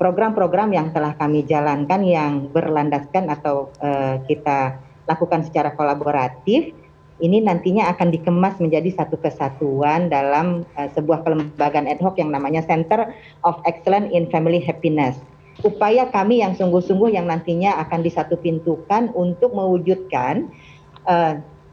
program-program yang telah kami jalankan yang berlandaskan atau kita lakukan secara kolaboratif, ini nantinya akan dikemas menjadi satu kesatuan dalam sebuah kelembagaan ad hoc yang namanya Center of Excellence in Family Happiness. Upaya kami yang sungguh-sungguh yang nantinya akan disatu pintukan untuk mewujudkan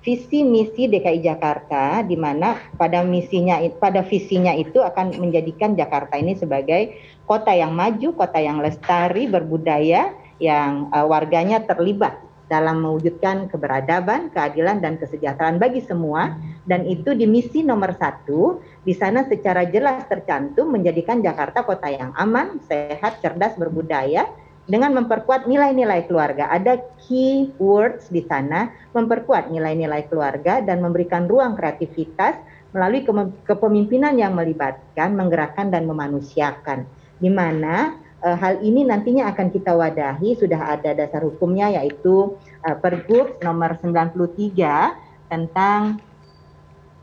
visi misi DKI Jakarta, di mana pada visinya itu akan menjadikan Jakarta ini sebagai kota yang maju, kota yang lestari, berbudaya, yang warganya terlibat dalam mewujudkan keberadaban, keadilan, dan kesejahteraan bagi semua. Dan itu di misi nomor 1, di sana secara jelas tercantum menjadikan Jakarta kota yang aman, sehat, cerdas, berbudaya, dengan memperkuat nilai-nilai keluarga. Ada key words di sana, memperkuat nilai-nilai keluarga dan memberikan ruang kreativitas melalui kepemimpinan yang melibatkan, menggerakkan, dan memanusiakan. Di mana hal ini nantinya akan kita wadahi, sudah ada dasar hukumnya, yaitu Pergub nomor 93 tentang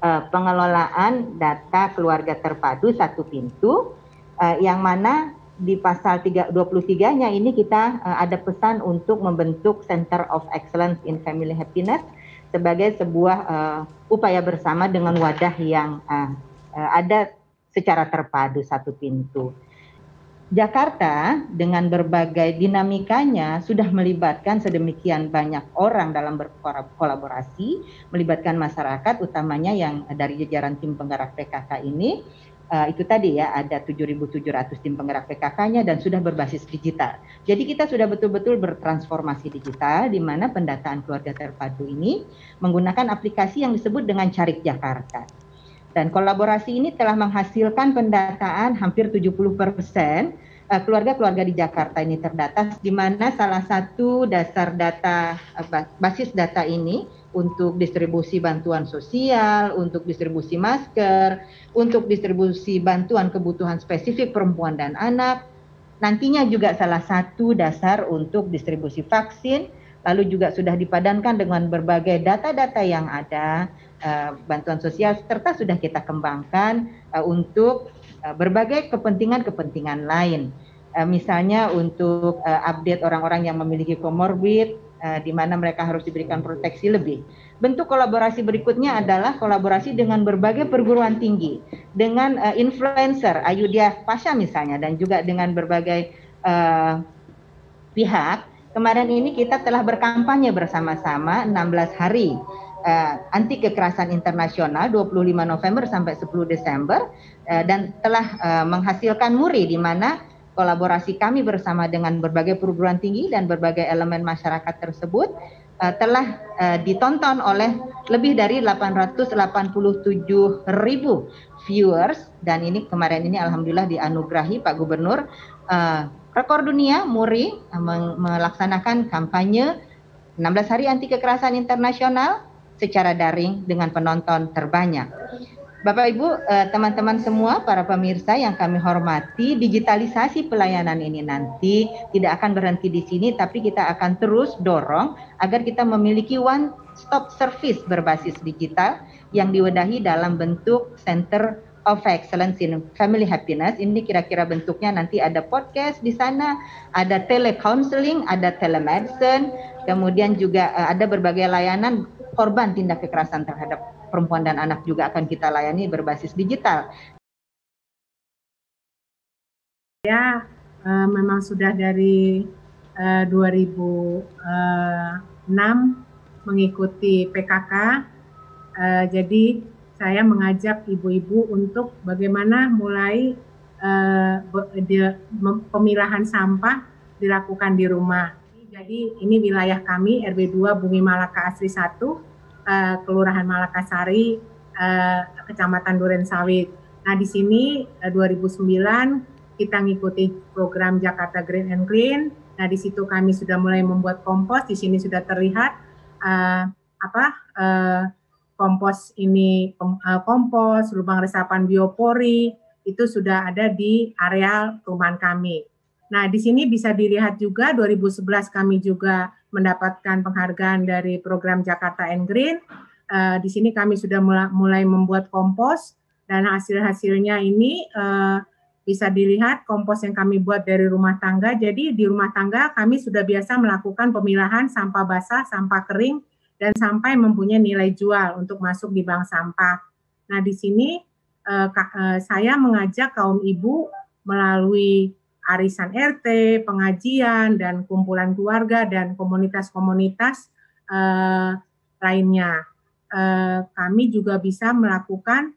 pengelolaan data keluarga terpadu satu pintu, yang mana di pasal 23-nya ini kita ada pesan untuk membentuk Center of Excellence in Family Happiness sebagai sebuah upaya bersama dengan wadah yang ada secara terpadu satu pintu. Jakarta dengan berbagai dinamikanya sudah melibatkan sedemikian banyak orang dalam berkolaborasi, melibatkan masyarakat utamanya yang dari jajaran tim penggerak PKK ini. Itu tadi ya, ada 7.700 tim penggerak PKK-nya dan sudah berbasis digital. Jadi kita sudah betul-betul bertransformasi digital, di mana pendataan keluarga terpadu ini menggunakan aplikasi yang disebut dengan Carik Jakarta. Dan kolaborasi ini telah menghasilkan pendataan hampir 70% keluarga-keluarga di Jakarta ini terdata, di mana salah satu dasar data, basis data ini untuk distribusi bantuan sosial, untuk distribusi masker, untuk distribusi bantuan kebutuhan spesifik perempuan dan anak, nantinya juga salah satu dasar untuk distribusi vaksin, lalu juga sudah dipadankan dengan berbagai data-data yang ada, bantuan sosial, serta sudah kita kembangkan untuk berbagai kepentingan-kepentingan lain. Misalnya untuk update orang-orang yang memiliki comorbid, di mana mereka harus diberikan proteksi lebih. Bentuk kolaborasi berikutnya adalah kolaborasi dengan berbagai perguruan tinggi, dengan influencer, Ayudhya Pasha misalnya, dan juga dengan berbagai pihak. Kemarin ini kita telah berkampanye bersama-sama 16 hari anti kekerasan internasional 25 November sampai 10 Desember, dan telah menghasilkan MURI, di mana kolaborasi kami bersama dengan berbagai perguruan tinggi dan berbagai elemen masyarakat tersebut telah ditonton oleh lebih dari 887.000 viewers, dan ini kemarin ini alhamdulillah dianugerahi Pak Gubernur rekor dunia. MURI melaksanakan kampanye 16 hari anti kekerasan internasional secara daring dengan penonton terbanyak. Bapak Ibu, teman-teman semua, para pemirsa yang kami hormati, digitalisasi pelayanan ini nanti tidak akan berhenti di sini, tapi kita akan terus dorong agar kita memiliki one stop service berbasis digital yang diwadahi dalam bentuk Center of Excellence in Family Happiness. Ini kira-kira bentuknya nanti ada podcast di sana, ada telecounseling, ada telemedicine, kemudian juga ada berbagai layanan korban tindak kekerasan terhadap perempuan dan anak juga akan kita layani berbasis digital. Ya, memang sudah dari 2006 mengikuti PKK, jadi saya mengajak ibu-ibu untuk bagaimana mulai pemilahan sampah dilakukan di rumah. Jadi ini wilayah kami RW 2 Bumi Malaka Asri 1, Kelurahan Malakasari, Kecamatan Durensawit. Nah di sini 2009 kita ngikuti program Jakarta Green and Clean. Nah di situ kami sudah mulai membuat kompos. Di sini sudah terlihat kompos ini, kompos lubang resapan biopori itu sudah ada di area perumahan kami. Nah, di sini bisa dilihat juga 2011 kami juga mendapatkan penghargaan dari program Jakarta and Green. Di sini kami sudah mulai membuat kompos dan hasil-hasilnya ini bisa dilihat kompos yang kami buat dari rumah tangga. Jadi di rumah tangga kami sudah biasa melakukan pemilahan sampah basah, sampah kering, dan sampai mempunyai nilai jual untuk masuk di bank sampah. Nah, di sini saya mengajak kaum ibu melalui arisan RT, pengajian, dan kumpulan keluarga dan komunitas-komunitas lainnya. Kami juga bisa melakukan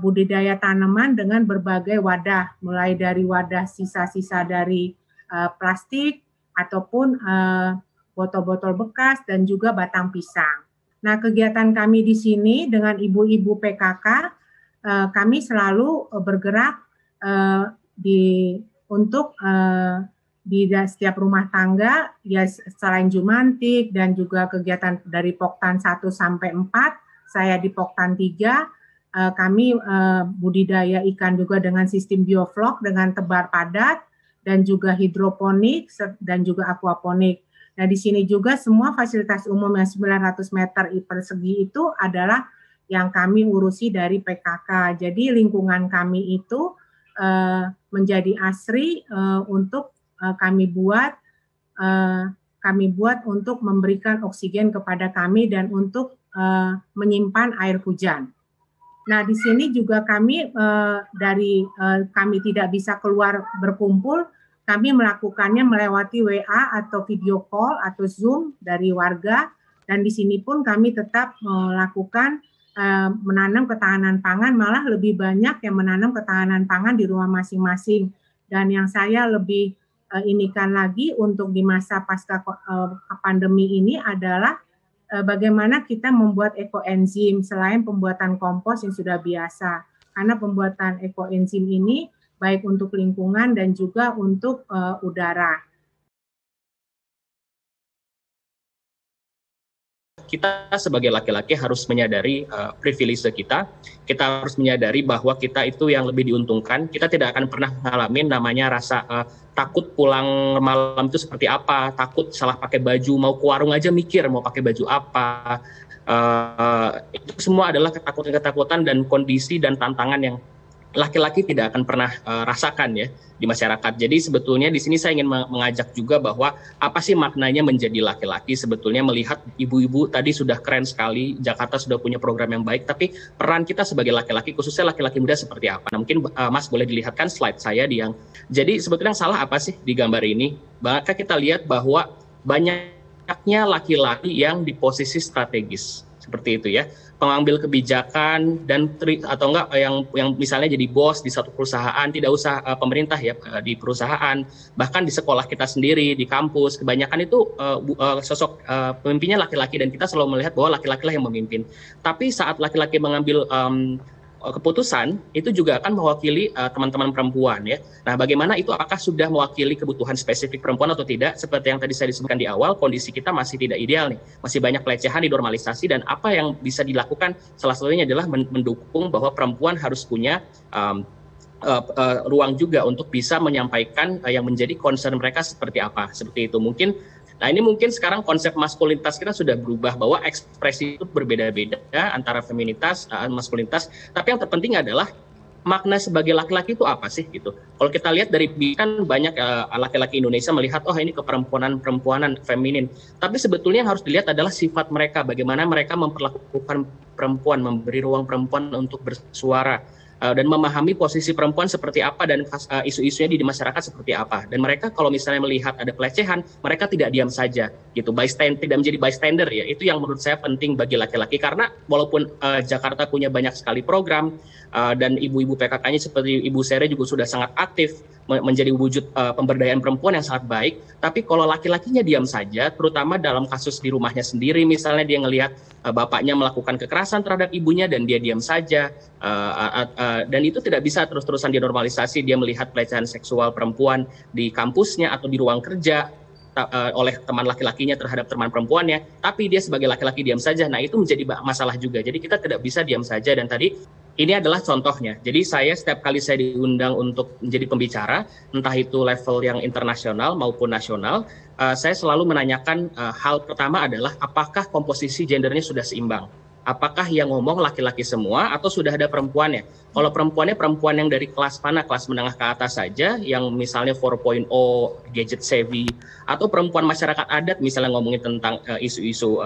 budidaya tanaman dengan berbagai wadah, mulai dari wadah sisa-sisa dari plastik ataupun botol-botol bekas dan juga batang pisang. Nah, kegiatan kami di sini dengan ibu-ibu PKK, kami selalu bergerak untuk di setiap rumah tangga, ya selain Jumantik dan juga kegiatan dari Poktan 1 sampai 4, saya di Poktan 3, kami budidaya ikan juga dengan sistem bioflok dengan tebar padat dan juga hidroponik dan juga aquaponik. Nah, di sini juga semua fasilitas umum yang 900 meter persegi itu adalah yang kami urusi dari PKK. Jadi lingkungan kami itu menjadi asri untuk kami buat untuk memberikan oksigen kepada kami dan untuk menyimpan air hujan. Nah, di sini juga kami kami tidak bisa keluar berkumpul, kami melakukannya melewati WA atau video call atau Zoom dari warga, dan di sini pun kami tetap melakukan menanam ketahanan pangan, malah lebih banyak yang menanam ketahanan pangan di rumah masing-masing. Dan yang saya lebih inikan lagi untuk di masa pasca pandemi ini adalah bagaimana kita membuat ekoenzim selain pembuatan kompos yang sudah biasa. Karena pembuatan ekoenzim ini baik untuk lingkungan dan juga untuk udara. Kita sebagai laki-laki harus menyadari privilege kita. Kita harus menyadari bahwa kita itu yang lebih diuntungkan. Kita tidak akan pernah ngalamin namanya rasa takut pulang malam itu seperti apa, takut salah pakai baju, mau ke warung aja mikir mau pakai baju apa. Itu semua adalah ketakutan-ketakutan dan kondisi dan tantangan yang laki-laki tidak akan pernah rasakan ya di masyarakat. Jadi sebetulnya di sini saya ingin mengajak juga bahwa apa sih maknanya menjadi laki-laki. Sebetulnya melihat ibu-ibu tadi sudah keren sekali, Jakarta sudah punya program yang baik, tapi peran kita sebagai laki-laki, khususnya laki-laki muda seperti apa. Nah, mungkin Mas boleh dilihatkan slide saya jadi sebetulnya salah apa sih di gambar ini? Maka kita lihat bahwa banyaknya laki-laki yang di posisi strategis seperti itu ya, pengambil kebijakan dan atau enggak yang misalnya jadi bos di satu perusahaan, tidak usah pemerintah ya, di perusahaan, bahkan di sekolah kita sendiri, di kampus, kebanyakan itu sosok pemimpinnya laki-laki, dan kita selalu melihat bahwa laki-laki lah yang memimpin. Tapi saat laki-laki mengambil keputusan, itu juga akan mewakili teman-teman perempuan ya. Nah, bagaimana itu, apakah sudah mewakili kebutuhan spesifik perempuan atau tidak? Seperti yang tadi saya disebutkan di awal, kondisi kita masih tidak ideal nih, masih banyak pelecehan, dinormalisasi, dan apa yang bisa dilakukan salah satunya adalah mendukung bahwa perempuan harus punya ruang juga untuk bisa menyampaikan yang menjadi concern mereka seperti apa, seperti itu. Nah, ini mungkin sekarang konsep maskulinitas kita sudah berubah, bahwa ekspresi itu berbeda-beda antara feminitas, maskulinitas, tapi yang terpenting adalah makna sebagai laki-laki itu apa sih gitu. Kalau kita lihat dari kan banyak laki-laki Indonesia melihat ini keperempuanan, feminin, tapi sebetulnya yang harus dilihat adalah sifat mereka, bagaimana mereka memperlakukan perempuan, memberi ruang perempuan untuk bersuara, dan memahami posisi perempuan seperti apa dan isu-isunya di masyarakat seperti apa. Dan mereka kalau misalnya melihat ada pelecehan, mereka tidak diam saja gitu, tidak menjadi bystander ya. Itu yang menurut saya penting bagi laki-laki, karena walaupun Jakarta punya banyak sekali program dan ibu-ibu PKK-nya seperti Ibu Sere juga sudah sangat aktif menjadi wujud pemberdayaan perempuan yang sangat baik, tapi kalau laki-lakinya diam saja, terutama dalam kasus di rumahnya sendiri, misalnya dia ngelihat bapaknya melakukan kekerasan terhadap ibunya dan dia diam saja, dan itu tidak bisa terus-terusan dinormalisasi, dia melihat pelecehan seksual perempuan di kampusnya atau di ruang kerja oleh teman laki-lakinya terhadap teman perempuannya, tapi dia sebagai laki-laki diam saja. Nah, itu menjadi masalah juga. Jadi kita tidak bisa diam saja, dan tadi ini adalah contohnya. Jadi setiap kali saya diundang untuk menjadi pembicara, entah itu level yang internasional maupun nasional, saya selalu menanyakan hal pertama adalah apakah komposisi gendernya sudah seimbang. apakah yang ngomong laki-laki semua atau sudah ada perempuannya. Kalau perempuannya perempuan yang dari kelas mana, kelas menengah ke atas saja, yang misalnya 4.0, gadget savvy, atau perempuan masyarakat adat misalnya ngomongin tentang isu-isu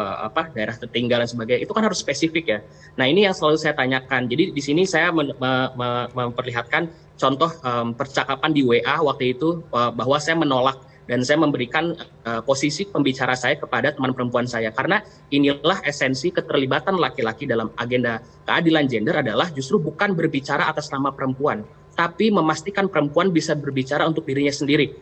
daerah tertinggal dan sebagainya, itu kan harus spesifik ya. Nah ini yang selalu saya tanyakan. Jadi di sini saya memperlihatkan contoh percakapan di WA waktu itu bahwa saya menolak dan saya memberikan posisi pembicara saya kepada teman perempuan saya, karena inilah esensi keterlibatan laki-laki dalam agenda keadilan gender adalah justru bukan berbicara atas nama perempuan, tapi memastikan perempuan bisa berbicara untuk dirinya sendiri.